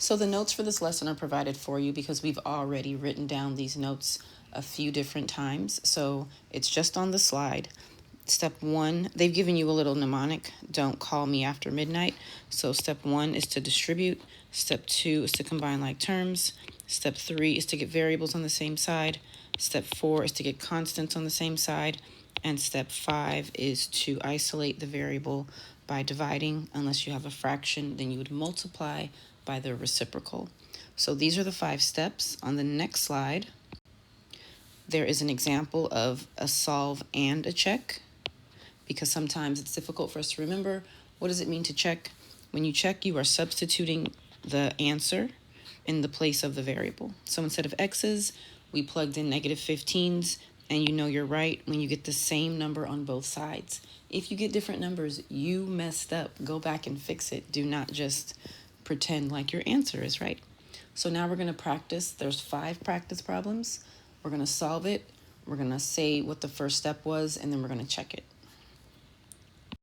So the notes for this lesson are provided for you because we've already written down these notes a few different times. So it's just on the slide. Step 1, they've given you a little mnemonic, don't call me after midnight. So step 1 is to distribute. Step 2 is to combine like terms. Step 3 is to get variables on the same side. Step 4 is to get constants on the same side. And step 5 is to isolate the variable by dividing. Unless you have a fraction, then you would multiply by the reciprocal. So these are the 5 steps. On the next slide, there is an example of a solve and a check, because sometimes it's difficult for us to remember. What does it mean to check? When you check, you are substituting the answer in the place of the variable. So instead of x's, we plugged in negative 15s, and you know you're right when you get the same number on both sides. If you get different numbers, you messed up. Go back and fix it. Do not just pretend like your answer is right. So now we're going to practice. There's 5 practice problems. We're going to solve it. We're going to say what the first step was, and then we're going to check it.